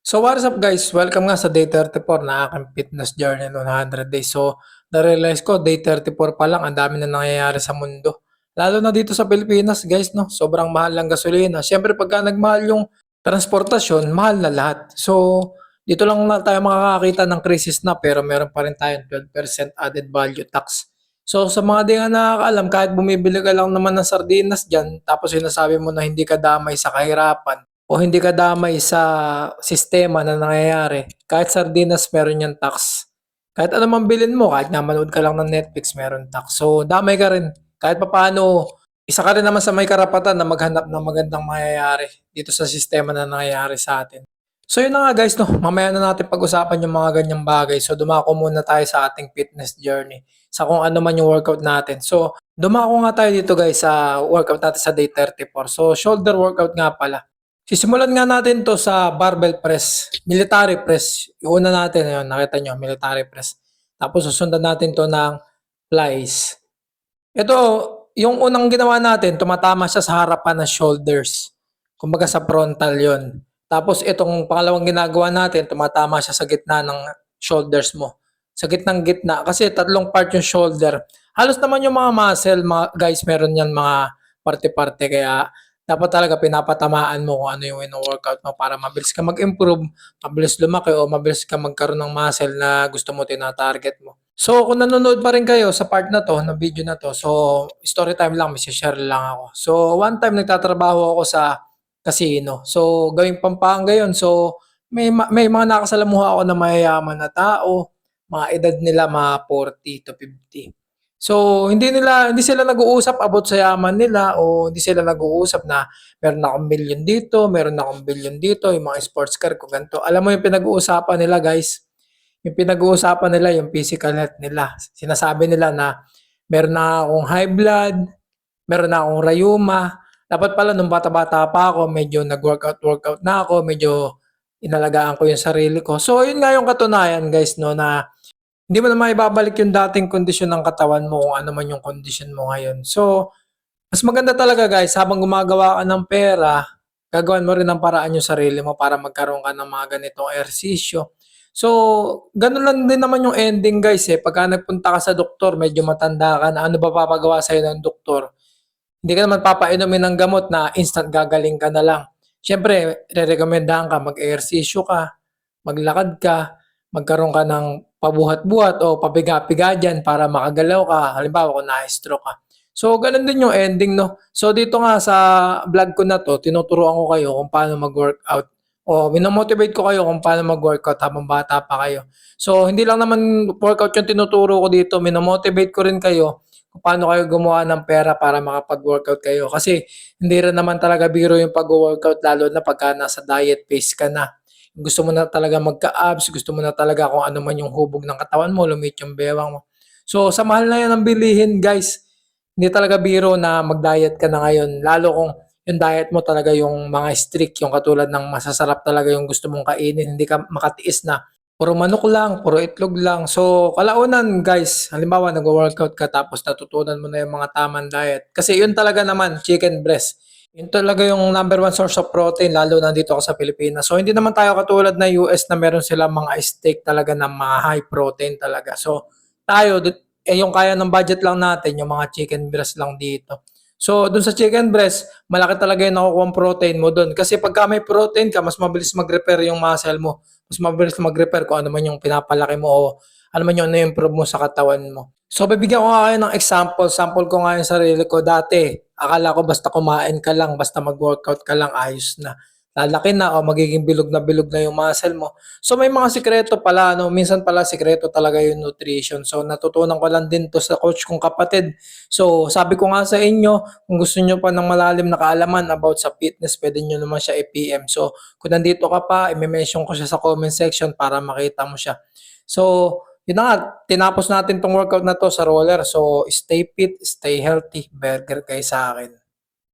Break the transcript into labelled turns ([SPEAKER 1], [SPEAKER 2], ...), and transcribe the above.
[SPEAKER 1] So what's up guys? Welcome nga sa day 34 na aking fitness journey no 100 days. So na-realize ko day 34 pa lang ang dami na nangyayari sa mundo. Lalo na dito sa Pilipinas guys no, sobrang mahal ng gasolina. Siyempre pagka nagmahal yung transportasyon, mahal na lahat. So dito lang na tayo makakakita ng crisis na pero meron pa rin tayong 12% added value tax. So sa mga di nga nakakaalam, kahit bumibili ka lang naman ng sardinas dyan, tapos sinasabi mo na hindi ka damay sa kahirapan, o hindi ka damay sa sistema na nangyayari, kahit sardinas meron yung tax. Kahit ano man bilhin mo, kahit nga manood ka lang ng Netflix, meron tax. So, damay ka rin. Kahit papaano, isa ka rin naman sa may karapatan na maghanap ng magandang mangyayari dito sa sistema na nangyayari sa atin. So yun na nga guys, no, mamaya na natin pag-usapan yung mga ganyang bagay. So dumako muna tayo sa ating fitness journey, sa kung ano man yung workout natin. So dumako nga tayo dito guys sa workout natin sa day 34. So shoulder workout nga pala. Sisimulan nga natin 'to sa barbell press, military press. Yung una natin ayun, nakita niyo military press. Tapos susundan natin 'to ng flies. Ito, yung unang ginawa natin tumatama siya sa harapan ng shoulders. Kumbaga sa frontal 'yon. Tapos itong pangalawang ginagawa natin tumatama siya sa gitna ng shoulders mo. Sa gitnang-gitna kasi tatlong part yung shoulder. Halos naman yung mga muscle, mga guys, meron yan mga parte-parte kaya dapat talaga pinapatamaan mo kung ano yung workout mo para mabilis ka mag-improve, mabilis lumaki o mabilis ka magkaroon ng muscle na gusto mo tina-target mo. So kung nanonood pa rin kayo sa part na 'to, na video na 'to, so story time lang, may share lang ako. So one time nagtatrabaho ako sa casino. So gawing Pampanga 'yun. So may mga nakasalamuha ako na mayayaman na tao, mga edad nila mga 40 to 50. So, hindi sila nag-uusap about sa yaman nila o hindi sila nag-uusap na meron akong milyon dito, meron akong bilyon dito, yung mga sports car ko ganito. Alam mo yung pinag-uusapan nila guys, yung pinag-uusapan nila yung physical health nila. Sinasabi nila na meron na akong high blood, meron na akong rayuma. Dapat pala nung bata-bata pa ako, medyo nag-workout na ako, medyo inalagaan ko yung sarili ko. So, yun nga yung katunayan guys, no, na hindi mo na maibabalik yung dating kondisyon ng katawan mo kung ano man yung kondisyon mo ngayon. So, mas maganda talaga guys, habang gumagawa ka ng pera, gagawan mo rin ng paraan yung sarili mo para magkaroon ka ng mga ganitong ehersisyo. So, ganun lang din naman yung ending guys eh. Pagka nagpunta ka sa doktor, medyo matanda ka na, ano ba papagawa sa'yo ng doktor? Hindi ka naman papainumin ng gamot na instant gagaling ka na lang. Siyempre, rerekomendahan ka, mag-ehersisyo ka, maglakad ka, magkaroon ka ng pabuhat-buhat o papiga-piga dyan para makagalaw ka. Halimbawa, kung na-stroke ka. So, ganun din yung ending, no? So, dito nga sa vlog ko na to, tinuturuan ko kayo kung paano mag-workout. O, minomotivate ko kayo kung paano mag-workout habang bata pa kayo. So, hindi lang naman workout yung tinuturo ko dito, minomotivate ko rin kayo kung paano kayo gumawa ng pera para makapag-workout kayo. Kasi, hindi rin naman talaga biro yung pag-workout lalo na pagka nasa diet phase ka na. Gusto mo na talaga magka-abs, gusto mo na talaga kung ano man yung hubog ng katawan mo, lumit yung bewang mo. So, sa mahal na yan ang bilihin, guys. Hindi talaga biro na mag-diet ka na ngayon. Lalo kung yung diet mo talaga yung mga strict, yung katulad ng masasarap talaga yung gusto mong kainin. Hindi ka makatiis na puro manok lang, puro itlog lang. So, kalaunan guys, halimbawa nag-workout ka tapos natutunan mo na yung mga tamang diet. Kasi yun talaga naman, chicken breast. Yun talaga yung number one source of protein, lalo na dito ako sa Pilipinas. So, hindi naman tayo katulad na US na meron silang mga steak talaga ng mga high protein talaga. So, tayo, yung kaya ng budget lang natin, yung mga chicken breast lang dito. So, dun sa chicken breast, malaki talaga yung nakukuha protein mo dun. Kasi pagka may protein ka, mas mabilis mag-repair yung muscle mo. Mas mabilis mag-repair kung ano man yung pinapalaki mo o ano man yung na-improve mo sa katawan mo. So, bibigyan ko nga kayo ng example. Sample ko nga yung sarili ko dati. Akala ko basta kumain ka lang, basta mag-workout ka lang, ayos na. Lalaki na o magiging bilog na yung muscle mo. So may mga sikreto pala, no? Minsan pala sikreto talaga yung nutrition. So natutunan ko lang din to sa coach kong kapatid. So sabi ko nga sa inyo, kung gusto nyo pa ng malalim na kaalaman about sa fitness, pwede nyo naman siya i-PM. So kung nandito ka pa, i-mention ko siya sa comment section para makita mo siya. So yun na nga, tinapos natin tong workout na to sa roller. So stay fit, stay healthy, burger kayo sa akin.